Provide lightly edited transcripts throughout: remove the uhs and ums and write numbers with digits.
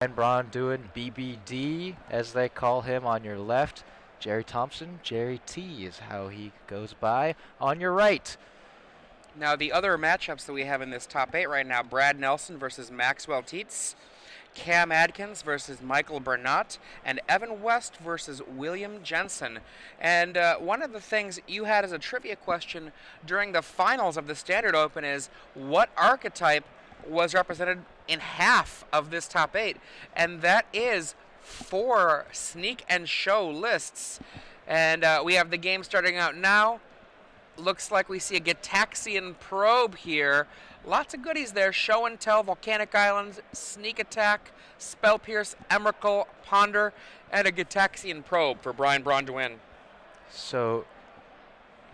Braun-Duin, BBD, as they call him on your left. Gerry Thompson, Gerry T is how he goes by on your right. Now, the other matchups that we have in this top 8 right now, Brad Nelson versus Maxwell Tietz, Cam Adkins versus Michael Burnett, and Evan West versus William Jensen. And one of the things you had as a trivia question during the finals of the Standard Open is what archetype was represented in half of this top 8? And that is 4 sneak and show lists. And we have the game starting out now. Looks like we see a Gitaxian probe here. Lots of goodies there. Show and Tell, Volcanic Islands, Sneak Attack, Spell Pierce, Emrakul, Ponder, and a Gitaxian probe for Brian Braun to win. So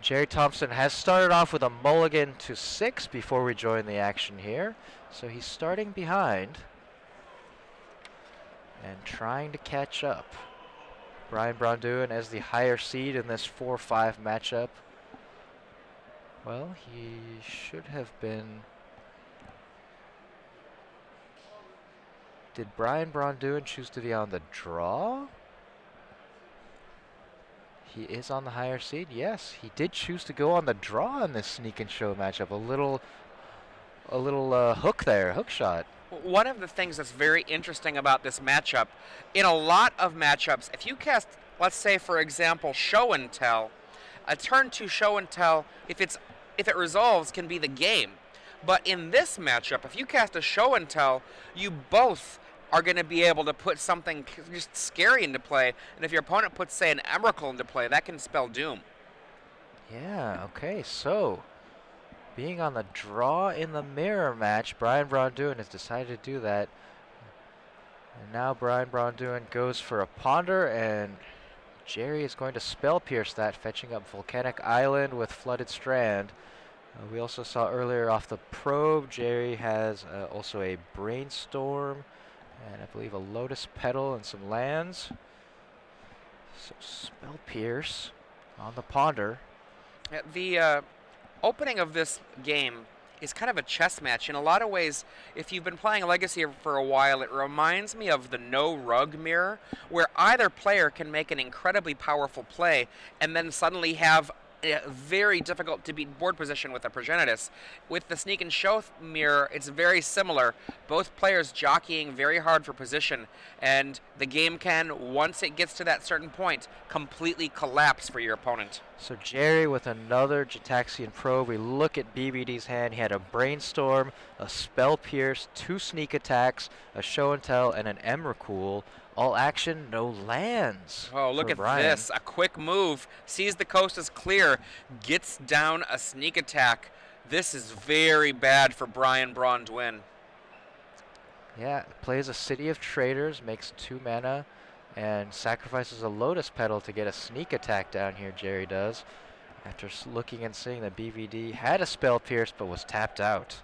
Gerry Thompson has started off with a mulligan to 6 before we join the action here. So he's starting behind and trying to catch up. Brian Braun-Duin as the higher seed in this 4-5 matchup. Well, he should have been. Did Brian Braun-Duin choose to be on the draw? He is on the higher seed. Yes, he did choose to go on the draw in this sneak and show matchup. A little hook there, hook shot. One of the things that's very interesting about this matchup, in a lot of matchups, if you cast, let's say for example, Show and Tell, a turn 2 Show and Tell, if it resolves, can be the game. But in this matchup, if you cast a Show and Tell, you both are going to be able to put something just scary into play. And if your opponent puts, say, an Emrakul into play, that can spell doom. Yeah, okay, so being on the draw in the mirror match, Brian Braun-Duin has decided to do that. And now Brian Braun-Duin goes for a Ponder, and Gerry is going to Spell Pierce that, fetching up Volcanic Island with Flooded Strand. We also saw earlier off the probe, Gerry has also a Brainstorm, and I believe a Lotus Petal and some lands. So Spell Pierce on the Ponder. The opening of this game is kind of a chess match. In a lot of ways, if you've been playing Legacy for a while, it reminds me of the no rug mirror, where either player can make an incredibly powerful play and then suddenly have a very difficult to beat board position with a Progenitus. With the Sneak and Show mirror, it's very similar. Both players jockeying very hard for position, and the game can, once it gets to that certain point, completely collapse for your opponent. So Gerry with another Gitaxian probe. We look at BBD's hand. He had a Brainstorm, a Spell Pierce, 2 sneak attacks, a Show and Tell, and an Emrakul. All action, no lands. Oh, look at Brian. this. A quick move. Sees the coast is clear. Gets down a sneak attack. This is very bad for Brian Braun-Duin. Yeah, plays a City of Traders, makes 2 mana, and sacrifices a Lotus Petal to get a sneak attack down here, Gerry does. After looking and seeing that BVD had a Spell Pierce but was tapped out.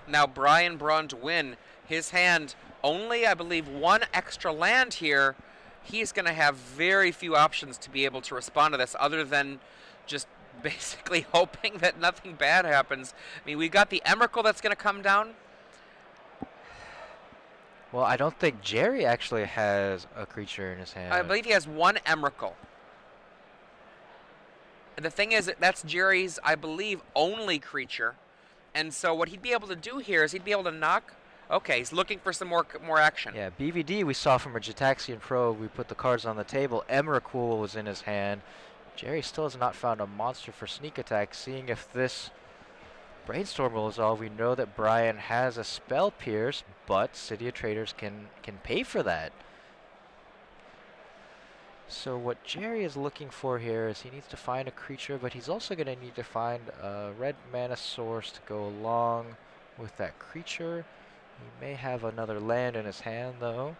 Now Brian Braun-Duin, his hand only, I believe, 1 extra land here. He's going to have very few options to be able to respond to this other than just basically hoping that nothing bad happens. I mean, we've got the Emrakul that's going to come down. Well, I don't think Gerry actually has a creature in his hand. I believe he has 1 Emrakul. The thing is, that's Gerry's, I believe, only creature. And so what he'd be able to do here is he'd be able to knock. Okay, he's looking for some more action. Yeah, BVD we saw from a Gitaxian probe. We put the cards on the table. Emrakul was in his hand. Gerry still has not found a monster for sneak attack. Seeing if this Brainstorm will resolve, we know that Brian has a Spell Pierce, but City of Traders can pay for that. So what Gerry is looking for here is he needs to find a creature, but he's also going to need to find a red mana source to go along with that creature. He may have another land in his hand, though.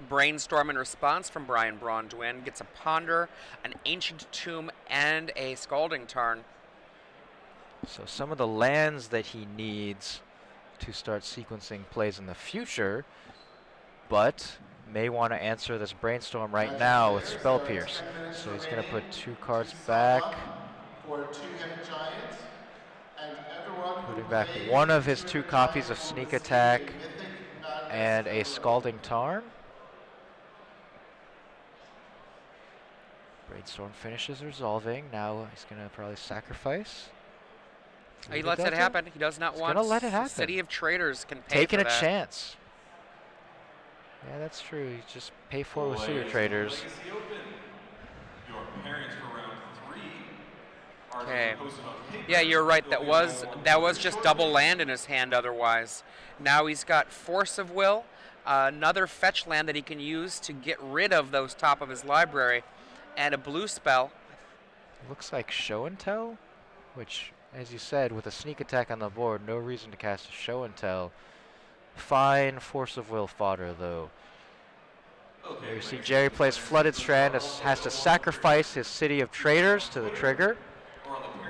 Brainstorm in response from Brian Braun-Duin gets a Ponder, an Ancient Tomb, and a Scalding Tarn. So some of the lands that he needs to start sequencing plays in the future, but may want to answer this Brainstorm right now with Spell Pierce. So he's going to put 2 cards back. Putting back 1 of his 2 copies of Sneak Attack and a Scalding Tarn. Brainstorm finishes resolving. Now he's going to probably sacrifice. He lets it happen. He does not want to let it happen. City of Traders can pay Taking for a that. chance. Yeah, that's true. You just pay for it with City of Traders. Okay. Yeah, you're right. That was just double land in his hand otherwise. Now he's got Force of Will, another fetch land that he can use to get rid of those top of his library, and a blue spell. Looks like Show and Tell, which, as you said, with a sneak attack on the board, no reason to cast a Show and Tell. Fine Force of Will fodder, though. There you see Gerry plays Flooded Strand, has to sacrifice his City of Traders to the trigger,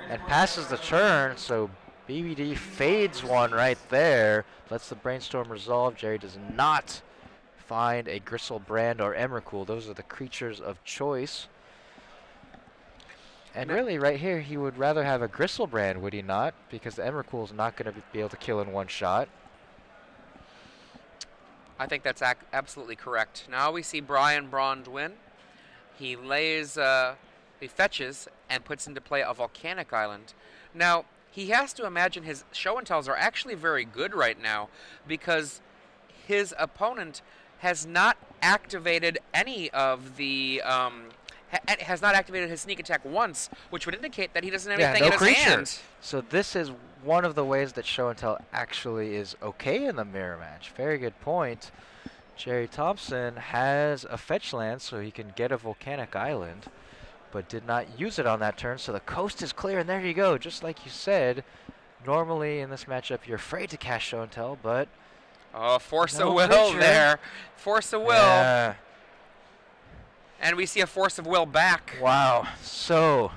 and passes the turn, so BBD fades one right there, lets the Brainstorm resolve. Gerry does not find a Gristlebrand or Emrakul. Those are the creatures of choice. And really, right here, he would rather have a Gristlebrand, would he not? Because the Emrakul is not going to be able to kill in one shot. I think that's absolutely correct. Now we see Braun-Duin. He lays, he fetches and puts into play a Volcanic Island. Now, he has to imagine his Show and Tells are actually very good right now because his opponent has not activated any of the has not activated his sneak attack once, which would indicate that he doesn't have anything in his hand. So this is one of the ways that Show and Tell actually is okay in the mirror match. Very good point. Gerry Thompson has a fetch land, so he can get a Volcanic Island, but did not use it on that turn, so the coast is clear, and there you go. Just like you said, normally in this matchup you're afraid to cast Show and Tell, but Force of Will there. Force of Will. Yeah. And we see a Force of Will back. Wow. So,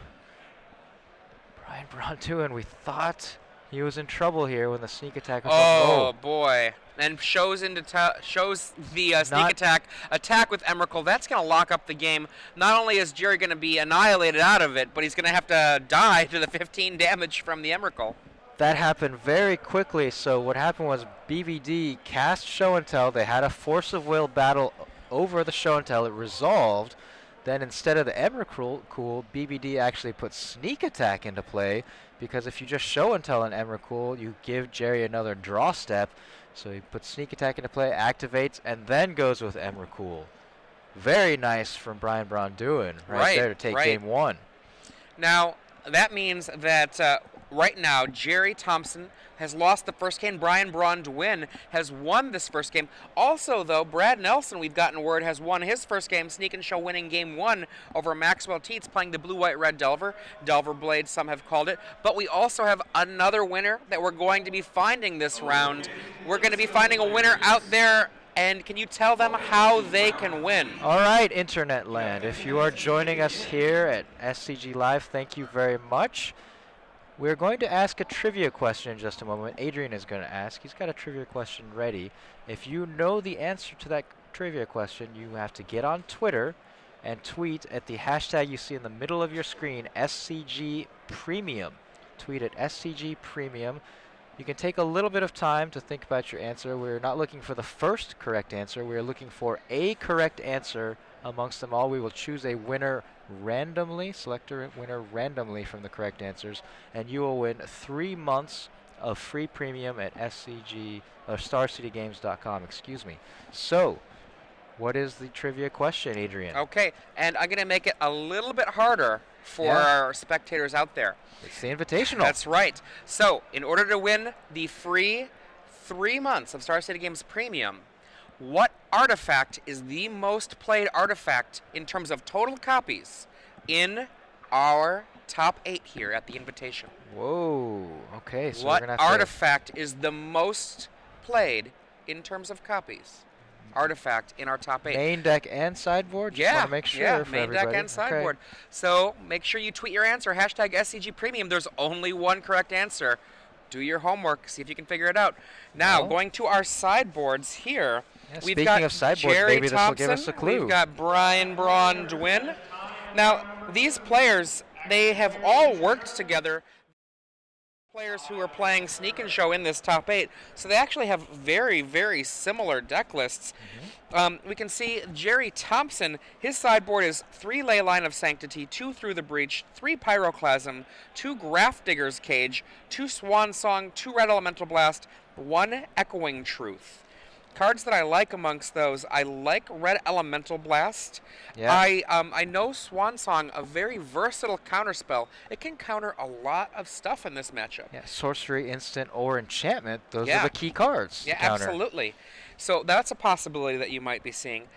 Braun-Duin, we thought he was in trouble here when the sneak attack was Oh, boy. And shows the sneak attack with Emrakul. That's going to lock up the game. Not only is Gerry going to be annihilated out of it, but he's going to have to die to the 15 damage from the Emrakul. That happened very quickly. So what happened was BVD cast Show and Tell. They had a Force of Will battle over the Show and Tell. It resolved. Then instead of the Emrakul, BBD actually put Sneak Attack into play, because if you just Show and Tell an Emrakul, you give Gerry another draw step. So he puts Sneak Attack into play, activates, and then goes with Emrakul. Very nice from Braun-Duin right there to take game one. Now, that means that right now, Gerry Thompson has lost the first game. Braun-Duin has won this first game. Also, though, Brad Nelson, we've gotten word, has won his first game, Sneak and Show winning game one over Maxwell Teets, playing the blue-white-red Delver. Delver Blade, some have called it. But we also have another winner that we're going to be finding this round. We're going to be finding a winner out there. And can you tell them how they can win? All right, Internet land. If you are joining us here at SCG Live, thank you very much. We're going to ask a trivia question in just a moment. Adrian is going to ask. He's got a trivia question ready. If you know the answer to that trivia question, you have to get on Twitter and tweet at the hashtag you see in the middle of your screen, SCG Premium. Tweet at SCG Premium. You can take a little bit of time to think about your answer. We're not looking for the first correct answer. We're looking for a correct answer amongst them all. We will choose a winner randomly, select a winner randomly from the correct answers, and you will win 3 months of free premium at StarCityGames.com. Excuse me. So, what is the trivia question, Adrian? Okay, and I'm going to make it a little bit harder for our spectators out there. It's the Invitational. That's right. So, in order to win the free 3 months of Star City Games Premium, what artifact is the most played artifact in terms of total copies in our top 8 here at the Invitation? Whoa. Okay, so what we're going to have artifact is the most played in terms of copies? Artifact in our top 8. Main deck and sideboard? Just want to make sure for main everybody. deck and sideboard. Okay. So make sure you tweet your answer, hashtag SCG Premium. There's only one correct answer. Do your homework, see if you can figure it out. Now, going to our sideboards here, we've got of sideboards, Gerry maybe this will give us a clue. We've got Braun-Duin. Now, these players, they have all worked together. players who are playing Sneak and Show in this top 8, so they actually have very, very similar deck lists. We can see Gerry Thompson, his sideboard is 3 Leyline of Sanctity, 2 Through the Breach, 3 Pyroclasm, 2 Grafdigger's Cage, 2 Swan Song, 2 Red Elemental Blast, 1 Echoing Truth. Cards that I like amongst those, I like Red Elemental Blast. Yeah. I know Swan Song, a very versatile counterspell. It can counter a lot of stuff in this matchup. Yeah, sorcery, instant, or enchantment. Those Yeah. are the key cards. Yeah, to counter. absolutely. So that's a possibility that you might be seeing.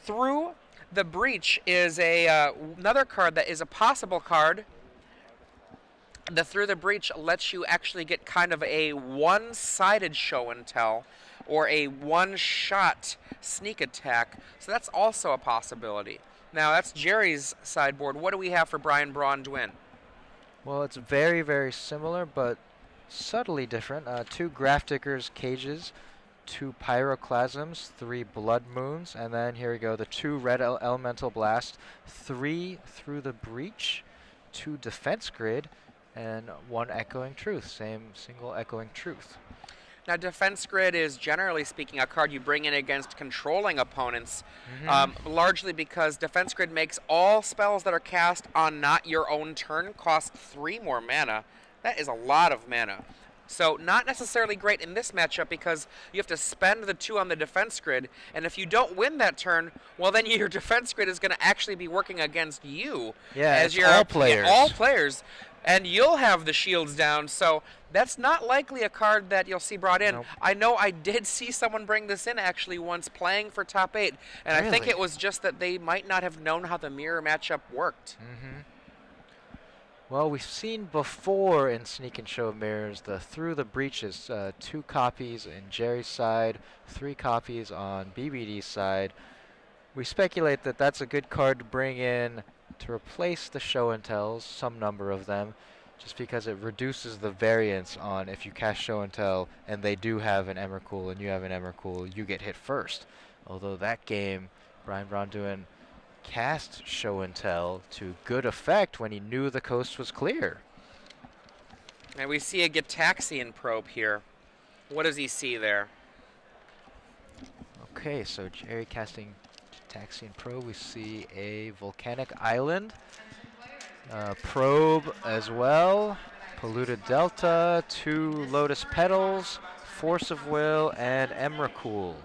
Through the Breach is another card that is a possible card. The Through the Breach lets you actually get kind of a one-sided show and tell, or a one-shot sneak attack. So that's also a possibility. Now that's Gerry's sideboard. What do we have for Braun-Duin? Well, it's very, very similar, but subtly different. 2 Grafdigger's Cages, 2 Pyroclasms, 3 Blood Moons, and then here we go, the 2 Red Elemental Blast, 3 Through the Breach, 2 Defense Grid, and 1 Echoing Truth. Same single Echoing Truth. Now, Defense Grid is, generally speaking, a card you bring in against controlling opponents, largely because Defense Grid makes all spells that are cast on not your own turn cost 3 more mana. That is a lot of mana. So not necessarily great in this matchup because you have to spend the 2 on the Defense Grid, and if you don't win that turn, well, then your Defense Grid is going to actually be working against you. Yeah, as it's all players. Yeah, all players. And you'll have the shields down, so that's not likely a card that you'll see brought in. Nope. I know I did see someone bring this in actually once playing for top 8, and I think Really? it was just that they might not have known how the mirror matchup worked. Well, we've seen before in Sneak and Show Mirrors the Through the Breaches, 2 copies in Gerry's side, 3 copies on BBD's side. We speculate that that's a good card to bring in to replace the Show and Tells, some number of them, just because it reduces the variance on if you cast Show and Tell and they do have an Emrakul and you have an Emrakul, you get hit first. Although that game, Braun-Duin cast Show and Tell to good effect when he knew the coast was clear. And we see a Gitaxian probe here. What does he see there? Okay, so Gerry casting Gitaxian Probe. We see a Volcanic Island. Probe as well. Polluted Delta, 2 Lotus Petals, Force of Will, and Emrakul.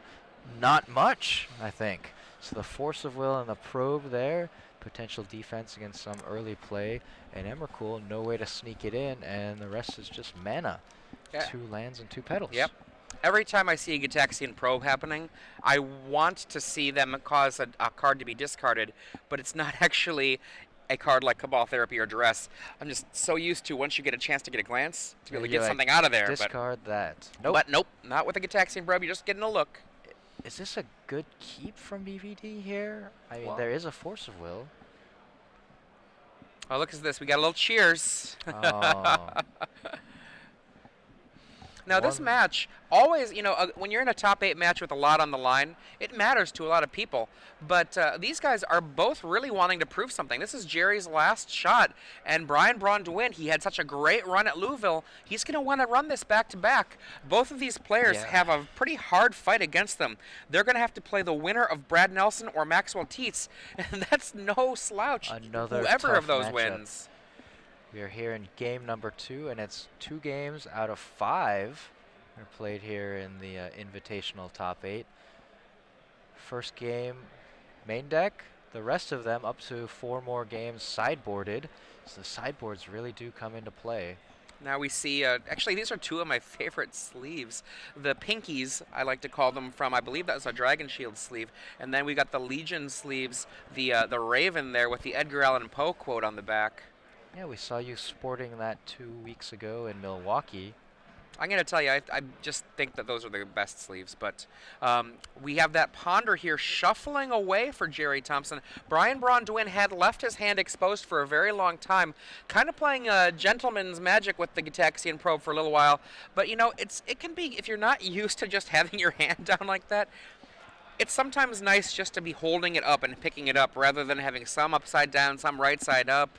Not much, I think. So the Force of Will and the Probe there, potential defense against some early play, and Emrakul, no way to sneak it in, and the rest is just mana. Yeah. 2 lands and 2 petals. Yep. Every time I see a Gitaxian probe happening, I want to see them cause a card to be discarded, but it's not actually a card like Cabal Therapy or Duress. I'm just so used to once you get a chance to get a glance to be able to get something out of there. Discard that. Nope. But nope, not with a Gitaxian probe. You're just getting a look. Is this a good keep from BVD here? I mean, Well. there is a Force of Will. Oh, look at this. We got a little cheers. Oh. Now, this match, always, when you're in a top 8 match with a lot on the line, it matters to a lot of people. But these guys are both really wanting to prove something. This is Gerry's last shot, and Braun-Duin, he had such a great run at Louisville. He's going to want to run this back-to-back. Both of these players have a pretty hard fight against them. They're going to have to play the winner of Brad Nelson or Maxwell Tietz, and that's no slouch. Another whoever tough of those matchup. wins. We are here in game number 2, and it's 2 games out of 5 are played here in the Invitational top 8. First game, main deck. The rest of them, up to 4 more games, sideboarded. So the sideboards really do come into play. Now we see, actually these are 2 of my favorite sleeves. The pinkies, I like to call them, from, I believe that was a Dragon Shield sleeve. And then we got the Legion sleeves, the Raven there with the Edgar Allan Poe quote on the back. Yeah, we saw you sporting that 2 weeks ago in Milwaukee. I'm going to tell you, I just think that those are the best sleeves. But we have that Ponder here shuffling away for Gerry Thompson. Braun-Duin had left his hand exposed for a very long time, kind of playing gentleman's magic with the Gitaxian Probe for a little while. But, it can be, if you're not used to just having your hand down like that, it's sometimes nice just to be holding it up and picking it up rather than having some upside down, some right side up.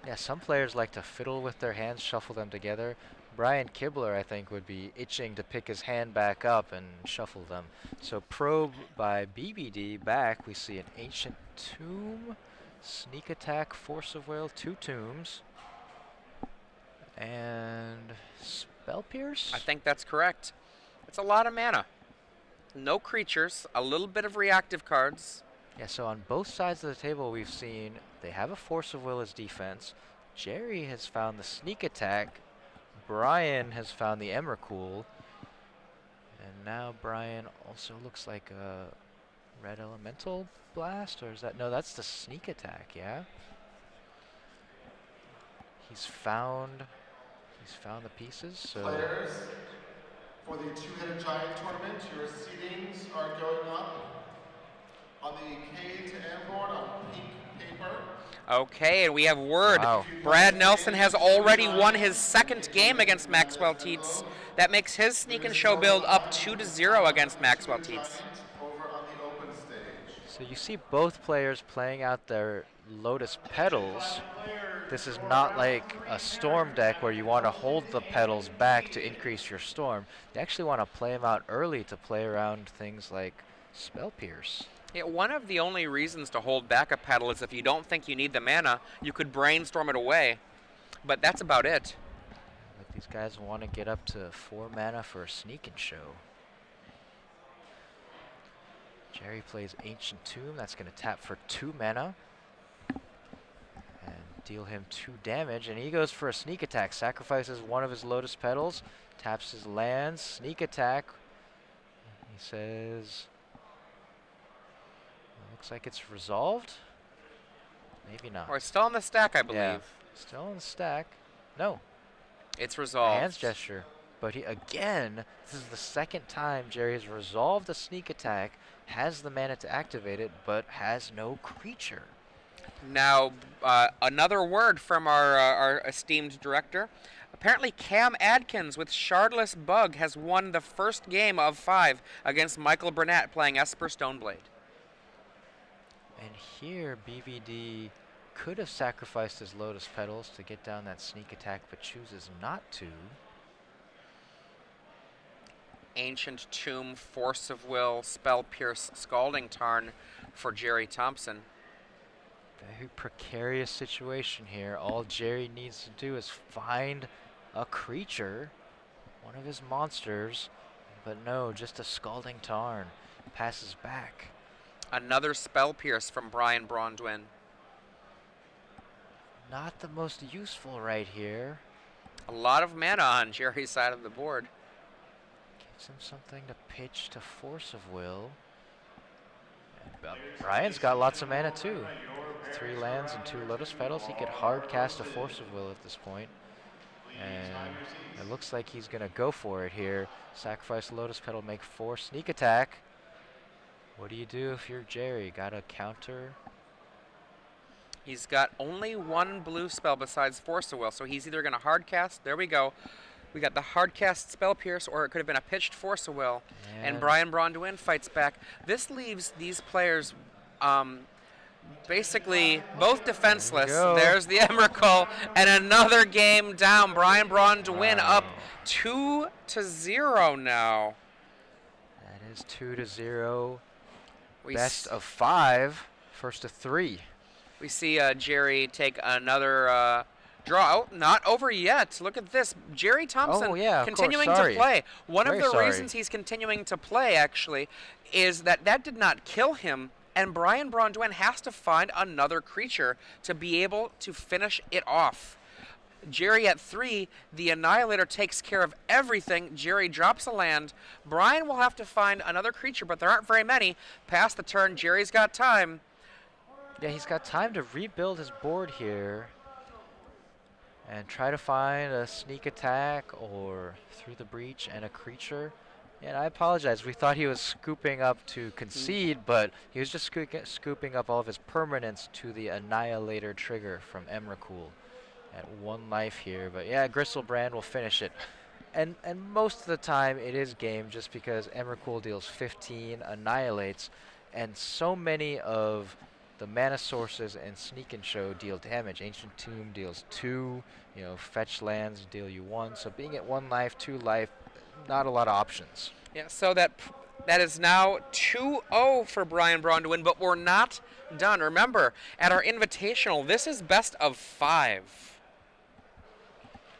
Yeah, some players like to fiddle with their hands, shuffle them together. Brian Kibler, I think, would be itching to pick his hand back up and shuffle them. So probe by BBD back. We see an Ancient Tomb, Sneak Attack, Force of Will, 2 tombs, and Spell Pierce? I think that's correct. It's a lot of mana. No creatures, a little bit of reactive cards. Yeah, so on both sides of the table we've seen they have a Force of Will as defense. Gerry has found the Sneak Attack. Brian has found the Emrakul. And now Brian also looks like a Red Elemental Blast, or is that, no, that's the Sneak Attack, yeah? He's found the pieces, so... Players, for the two-headed giant tournament, your seedings are going up on the K to M board on pink paper. Okay, and we have word. Wow. Brad Nelson has already won his second game against Maxwell Teets. That makes his Sneak and Show build up 2-0 against Maxwell Teets. Over on the open stage. So you see both players playing out their Lotus Petals. This is not like a Storm deck where you want to hold the petals back to increase your Storm. You actually want to play them out early to play around things like Spell Pierce. Yeah, one of the only reasons to hold back a petal is if you don't think you need the mana, you could brainstorm it away. But that's about it. Like these guys want to get up to 4 mana for a Sneak and Show. Gerry plays Ancient Tomb. That's going to tap for 2 mana. And deal him 2 damage. And he goes for a Sneak Attack. Sacrifices one of his Lotus Petals. Taps his lands. Sneak Attack. He says... Looks like it's resolved. Maybe not. Or it's still on the stack, I believe. Yeah, still in the stack. No. It's resolved. Hands gesture. But he, again, this is the second time Gerry has resolved a Sneak Attack, has the mana to activate it, but has no creature. Now, another word from our esteemed director. Apparently, Cam Adkins with Shardless Bug has won the first game of 5 against Michael Burnett playing Esper Stoneblade. And here, BVD could have sacrificed his Lotus Petals to get down that Sneak Attack, but chooses not to. Ancient Tomb, Force of Will, Spell Pierce, Scalding Tarn for Gerry Thompson. Very precarious situation here. All Gerry needs to do is find a creature, one of his monsters, but no, just a Scalding Tarn. Passes back. Another Spell Pierce from Braun-Duin. Not the most useful right here. A lot of mana on Gerry's side of the board. Gives him something to pitch to Force of Will. And Brian's got lots of mana too. 3 lands and 2 Lotus Petals. He could hard cast a Force of Will at this point. And it looks like he's going to go for it here. Sacrifice Lotus Petal, make 4 Sneak Attack. What do you do if you're Gerry? Got a counter? He's got only 1 blue spell besides Force of Will, so he's either going to hard cast. There we go. We got the hard cast Spell Pierce, or it could have been a pitched Force of Will. And Braun-Duin fights back. This leaves these players basically both defenseless. There's the Emrakul, and another game down. Braun-Duin up 2-0 now. That is 2-0. Best of 5, first of 3. We see Gerry take another draw. Oh, not over yet. Look at this. Gerry Thompson continuing to play. One of the reasons he's continuing to play, actually, is that did not kill him, and Braun-Duin has to find another creature to be able to finish it off. Gerry at 3, the Annihilator takes care of everything. Gerry drops a land. Brian will have to find another creature, but there aren't very many. Past the turn, Gerry's got time. Yeah, he's got time to rebuild his board here and try to find a Sneak Attack or Through the Breach and a creature. And I apologize, we thought he was scooping up to concede, but he was just scooping up all of his permanents to the Annihilator trigger from Emrakul at 1 life here. But yeah, Gristlebrand will finish it. And most of the time it is game, just because Emrakul deals 15, annihilates, and so many of the mana sources and Sneak and Show deal damage. Ancient Tomb deals 2, you know, fetch lands deal you 1. So being at 1 life, 2 life, not a lot of options. Yeah, so that is now 2-0 for Brian Braun-Duin, but we're not done. Remember, at our Invitational, this is best of 5.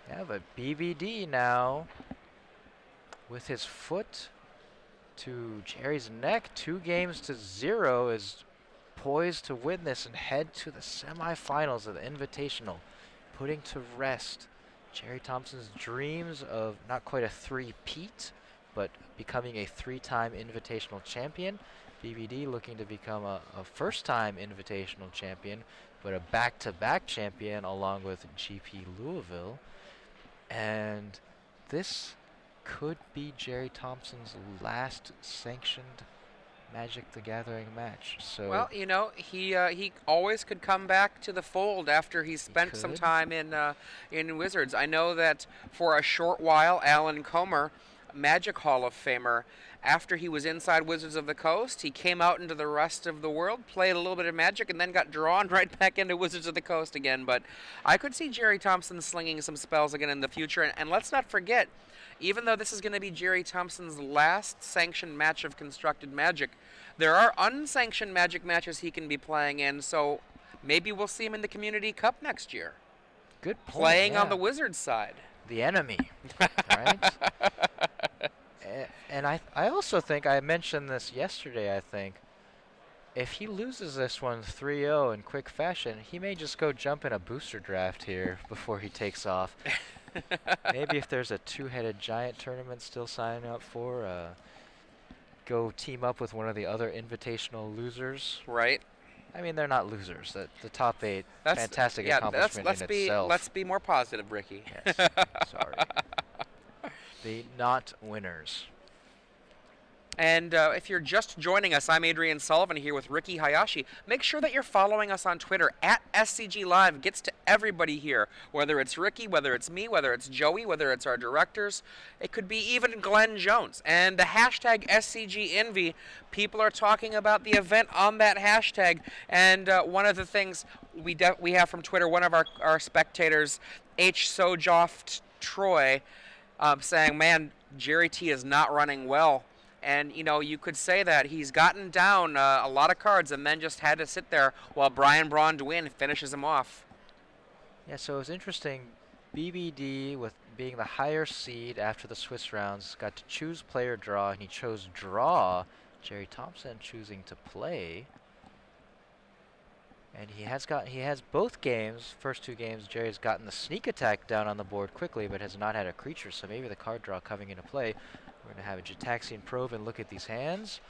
Yeah, but BVD now, with his foot to Gerry's neck, 2-0, is poised to win this and head to the semifinals of the Invitational, putting to rest Gerry Thompson's dreams of not quite a three-peat, but becoming a 3-time Invitational champion. BVD looking to become a first-time Invitational champion, but a back-to-back champion along with GP Louisville. And this could be Gerry Thompson's last sanctioned Magic the Gathering match. So well, you know, he always could come back to the fold after he spent some time in Wizards. I know that for a short while, Alan Comer, Magic Hall of Famer, after he was inside Wizards of the Coast, he came out into the rest of the world, played a little bit of Magic, and then got drawn right back into Wizards of the Coast again. But I could see Gerry Thompson slinging some spells again in the future. And let's not forget, even though this is going to be Gerry Thompson's last sanctioned match of Constructed Magic, there are unsanctioned Magic matches he can be playing in, so maybe we'll see him in the Community Cup next year. Good point, playing yeah. on the Wizards side. The enemy, right? And I also think, I mentioned this yesterday, I think, if he loses this one 3-0 in quick fashion, he may just go jump in a booster draft here before he takes off. Maybe if there's a 2-headed giant tournament still signing up for, go team up with one of the other Invitational losers. Right. I mean, they're not losers. The top 8, fantastic accomplishment in itself. Let's be more positive, Ricky. Yes, sorry. The not winners. And if you're just joining us, I'm Adrian Sullivan here with Ricky Hayashi. Make sure that you're following us on Twitter at SCG Live. It gets to everybody here, whether it's Ricky, whether it's me, whether it's Joey, whether it's our directors. It could be even Glenn Jones. And the hashtag SCGINVI, people are talking about the event on that hashtag. And one of the things we have from Twitter, one of our spectators, H. Sojoft Troy, saying, man, Gerry T is not running well. And, you know, you could say that he's gotten down a lot of cards and then just had to sit there while Brian Braun-Duin finishes him off. Yeah, so it was interesting. BBD, with being the higher seed after the Swiss rounds, got to choose player draw, and he chose draw. Gerry Thompson choosing to play. And he has both games, first 2 games, Gerry's gotten the sneak attack down on the board quickly, but has not had a creature, so maybe the card draw coming into play. We're going to have a Gitaxian Probe and look at these hands.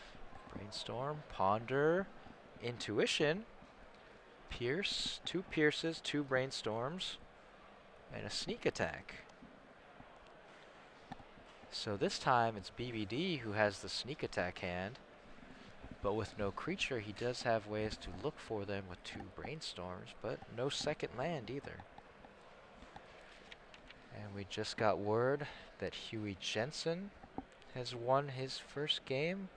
Brainstorm, Ponder, Intuition, Pierce, 2 Pierces, 2 Brainstorms, and a sneak attack. So this time it's BVD who has the sneak attack hand. But with no creature, he does have ways to look for them with 2 Brainstorms, but no second land either. And we just got word that Huey Jensen has won his first game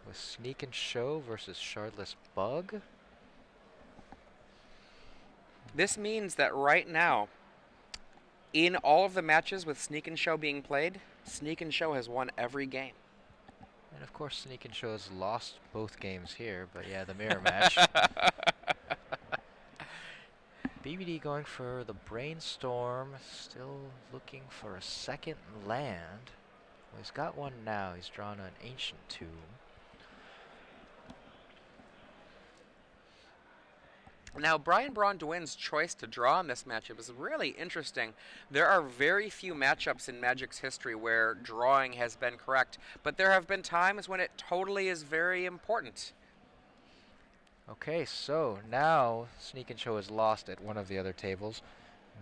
with Sneak and Show versus Shardless Bug. This means that right now, in all of the matches with Sneak and Show being played, Sneak and Show has won every game. And of course, Sneak and Show has lost both games here, but yeah, the mirror match. BBD going for the Brainstorm, still looking for a second land. Well, he's got one now. He's drawn an Ancient Tomb. Now, Brian Braun-Duin's choice to draw in this matchup is really interesting. There are very few matchups in Magic's history where drawing has been correct, but there have been times when it totally is very important. Okay, so now Sneak and Show is lost at one of the other tables.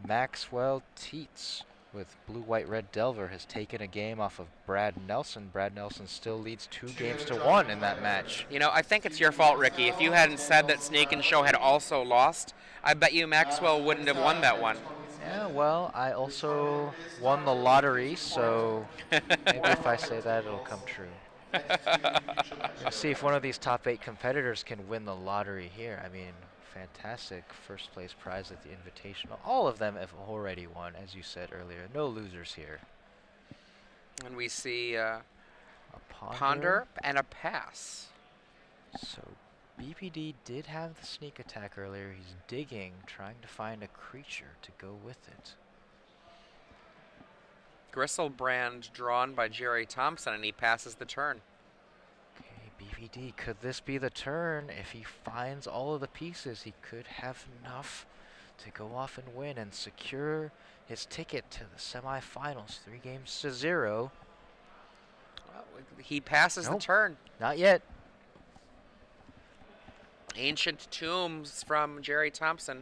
Maxwell Teets with Blue, White, Red Delver has taken a game off of Brad Nelson. Brad Nelson still leads 2-1 in that match. You know, I think it's your fault, Ricky. If you hadn't said that Sneak and Show had also lost, I bet you Maxwell wouldn't have won that one. Yeah, well, I also won the lottery, so maybe if I say that, it'll come true. next to the future match. We'll see if one of these top 8 competitors can win the lottery here. I mean, fantastic first place prize at the Invitational. All of them have already won, as you said earlier. No losers here. And we see A Ponder and a pass. So BPD did have the sneak attack earlier. He's digging, trying to find a creature to go with it. Gristlebrand drawn by Gerry Thompson, and he passes the turn. Okay, BPD, could this be the turn? If he finds all of the pieces, he could have enough to go off and win and secure his ticket to the semifinals, 3-0. Well, he passes Nope. the turn. Not yet. Ancient Tombs from Gerry Thompson.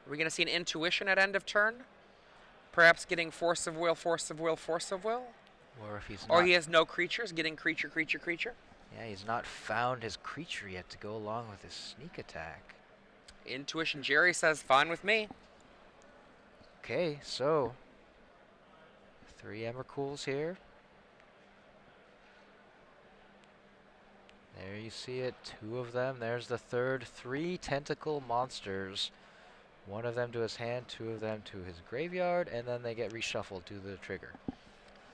Are we going to see an intuition at end of turn? Perhaps getting Force of Will, Force of Will, Force of Will? Or if he's Or not, he has no creatures, getting creature, creature, creature? yeah, he's not found his creature yet to go along with his sneak attack. Intuition, Gerry says, fine with me. Okay, so 3 Emrakuls here. There you see it, 2 of them. There's the third, 3 tentacle monsters. 1 of them to his hand, 2 of them to his graveyard, and then they get reshuffled to the trigger.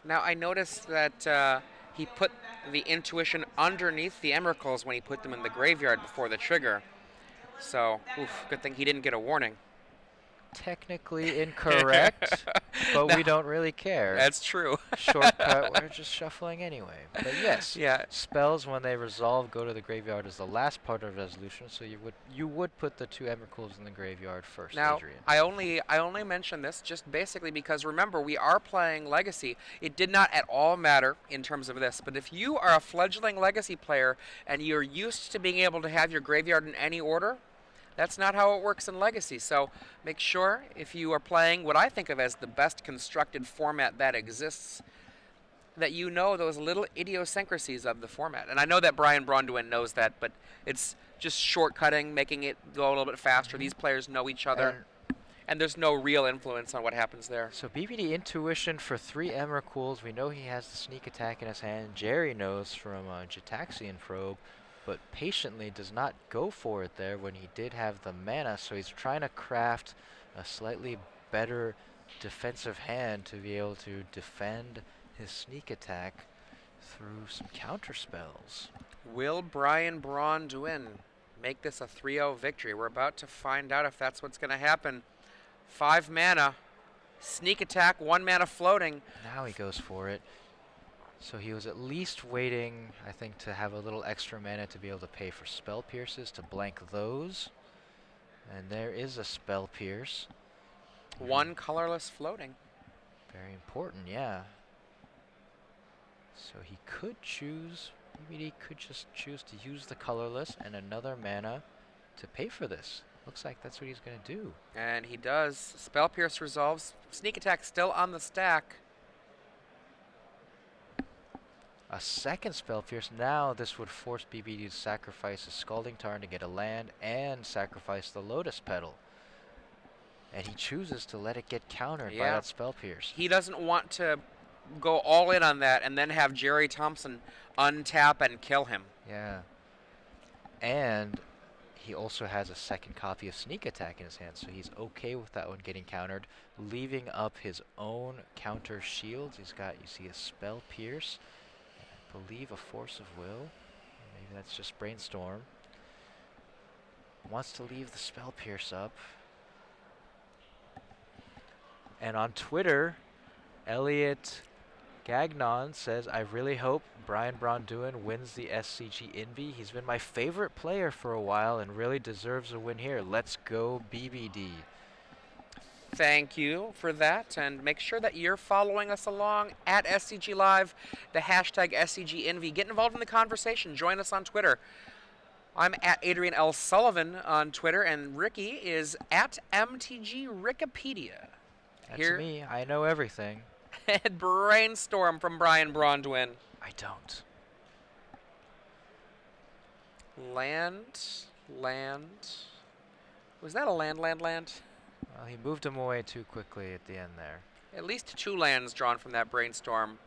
Now, I noticed that he put the intuition underneath the Emrakuls when he put them in the graveyard before the trigger. So, good thing he didn't get a warning. Technically incorrect, but we don't really care. That's true. Shortcut, we're just shuffling anyway. But yes, Yeah. spells when they resolve go to the graveyard is the last part of resolution, so you would put the 2 Emrakuls in the graveyard first, Now, Adrian. I only mention this just basically because remember, we are playing Legacy. It did not at all matter in terms of this, but if you are a fledgling Legacy player and you're used to being able to have your graveyard in any order, that's not how it works in Legacy. So make sure if you are playing what I think of as the best constructed format that exists, that you know those little idiosyncrasies of the format. And I know that Braun-Duin knows that, but it's just shortcutting, making it go a little bit faster. These players know each other, and there's no real influence on what happens there. So BBD Intuition for 3 Emrakuls. We know he has the sneak attack in his hand. Gerry knows from Gitaxian Probe, but patiently does not go for it there when he did have the mana. So he's trying to craft a slightly better defensive hand to be able to defend his sneak attack through some counter spells. Will Braun-Duin make this a 3-0 victory? We're about to find out if that's what's going to happen. 5 mana, sneak attack, 1 mana floating. Now he goes for it. So he was at least waiting, I think, to have a little extra mana to be able to pay for Spell Pierces to blank those. And there is a Spell Pierce. 1 colorless floating. Very important, yeah. So he could choose, maybe he could just choose to use the colorless and another mana to pay for this. Looks like that's what he's going to do. And he does. Spell Pierce resolves. Sneak attack still on the stack. A second Spell Pierce. Now this would force BBD to sacrifice a Scalding Tarn to get a land and sacrifice the Lotus Petal. And he chooses to let it get countered by that Spell Pierce. He doesn't want to go all in on that and then have Gerry Thompson untap and kill him. Yeah. And he also has a second copy of Sneak Attack in his hand, so he's okay with that one getting countered, leaving up his own counter shields. He's got, you see, a Spell Pierce, I believe a Force of Will. Maybe that's just Brainstorm. Wants to leave the Spell Pierce up. And on Twitter, Elliot Gagnon says, I really hope Braun-Duin wins the SCGINVI. He's been my favorite player for a while and really deserves a win here. Let's go BBD. Thank you for that, and make sure that you're following us along at SCG Live, the hashtag SCGINVI. Get involved in the conversation. Join us on Twitter. I'm at Adrian L. Sullivan on Twitter, and Ricky is at MTG Wikipedia. That's me. I know everything. And Brainstorm from Braun-Duin. I don't. Land. Was that a land? Well, he moved him away too quickly at the end there. At least 2 lands drawn from that Brainstorm.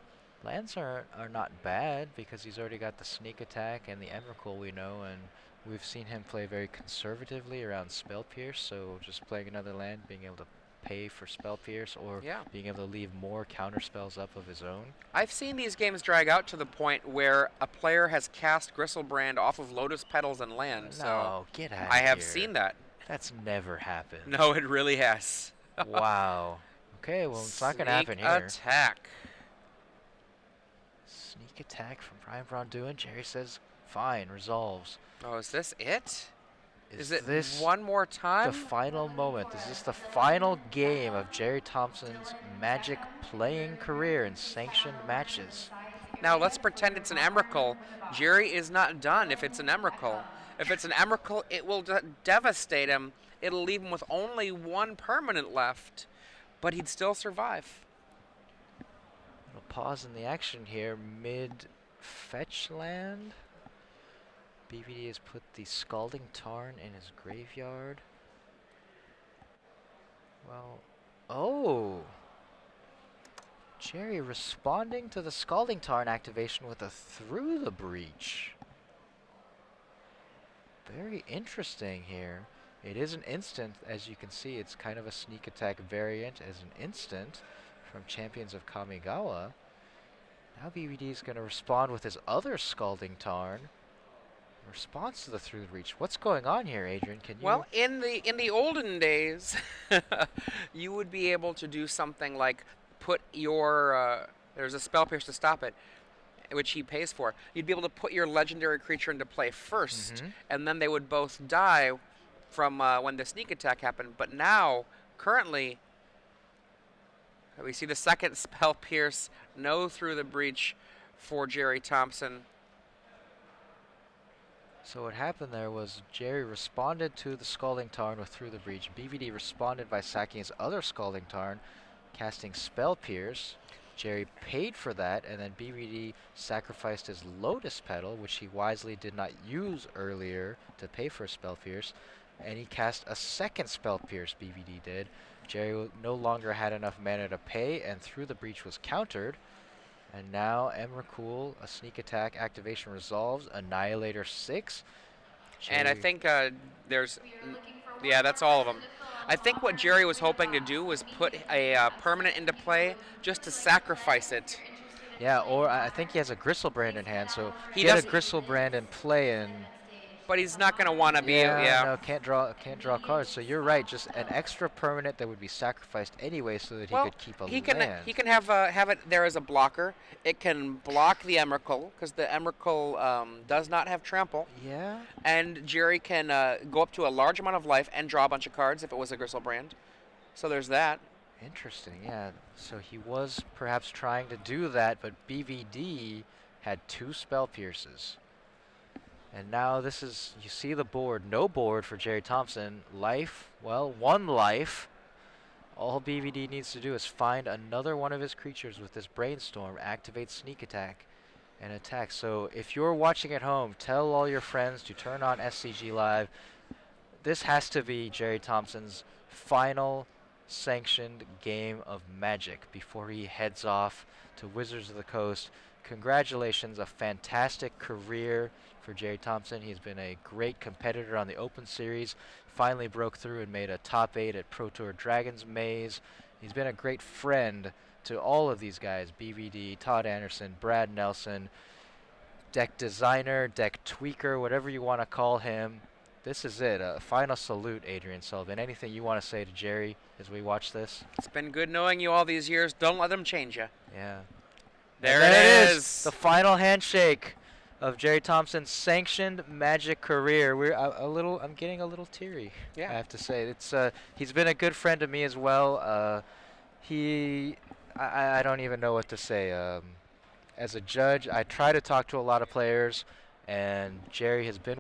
Lands are not bad because he's already got the sneak attack and the Emrakul we know, and we've seen him play very conservatively around Spell Pierce, so just playing another land, being able to pay for Spell Pierce or Yeah. being able to leave more counter spells up of his own. I've seen these games drag out to the point where a player has cast Gristlebrand off of Lotus Petals and land. So No, get out of I here. have seen that. That's never happened. No, it really has. Wow. Okay, well, it's not going to happen Sneak here. attack. Sneak attack from Braun-Duin. Jerry says, fine, resolves. Oh, is this it? Is it this one more time? the final moment? Is this the final game of Gerry Thompson's Magic playing career in sanctioned matches? Now let's pretend it's an Emrakul. Gerry is not done if it's an Emrakul. If it's an Emrakul, it will devastate him. It'll leave him with only one permanent left, but he'd still survive. Little pause in the action here, mid fetch land. BVD has put the Scalding Tarn in his graveyard. Well, oh! Gerry responding to the Scalding Tarn activation with a Through the Breach. Very interesting here. It is an instant, as you can see, it's kind of a sneak attack variant as an instant from Champions of Kamigawa. Now BVD is going to respond with his other Scalding Tarn. Response to the Through the Breach. What's going on here, Adrian? Can you? Well, in the olden days, you would be able to do something like put your there's a Spell Pierce to stop it, which he pays for. You'd be able to put your legendary creature into play first, and then they would both die from when the sneak attack happened. But now, currently, we see the second Spell Pierce, no Through the Breach for Gerry Thompson. So what happened there was Gerry responded to the Scalding Tarn with Through the Breach. BVD responded by sacking his other Scalding Tarn, casting Spell Pierce. Gerry paid for that, and then BVD sacrificed his Lotus Petal, which he wisely did not use earlier to pay for Spell Pierce, and he cast a second Spell Pierce, BVD did. Gerry no longer had enough mana to pay, and Through the Breach was countered. And now Emrakul, a sneak attack activation resolves, Annihilator 6. And I think there's, yeah, that's all of them. I think what Gerry was hoping to do was put a permanent into play just to sacrifice it. Yeah, or I think he has a Gristlebrand in hand, so He get a doesn't- Gristlebrand in play and But he's not going to want to be, no, can't draw cards. So you're right, just an extra permanent that would be sacrificed anyway, so that he could keep a he land. can have it there as a blocker. It can block the Emrakul because the Emrakul does not have trample. Yeah. And Gerry can go up to a large amount of life and draw a bunch of cards if it was a Gristlebrand. So there's that. Interesting. Yeah. So he was perhaps trying to do that, but BVD had 2 Spell Pierces. And now this is, you see the board, no board for Gerry Thompson. Life, well, 1 life. All BVD needs to do is find another one of his creatures with this Brainstorm, activate Sneak Attack, and attack. So if you're watching at home, tell all your friends to turn on SCG Live. This has to be Gerry Thompson's final sanctioned game of Magic before he heads off to Wizards of the Coast. Congratulations, a fantastic career for Gerry Thompson. He's been a great competitor on the Open Series, finally broke through and made a top 8 at Pro Tour Dragons Maze. He's been a great friend to all of these guys, BVD, Todd Anderson, Brad Nelson, deck designer, deck tweaker, whatever you want to call him. This is it, a final salute, Adrian Sullivan. Anything you want to say to Gerry as we watch this? It's been good knowing you all these years. Don't let them change you. Yeah. There And it is. The final handshake of Gerry Thompson's sanctioned Magic career. I'm getting a little teary. Yeah. I have to say, it's he's been a good friend to me as well. I don't even know what to say. As a judge, I try to talk to a lot of players, and Gerry has been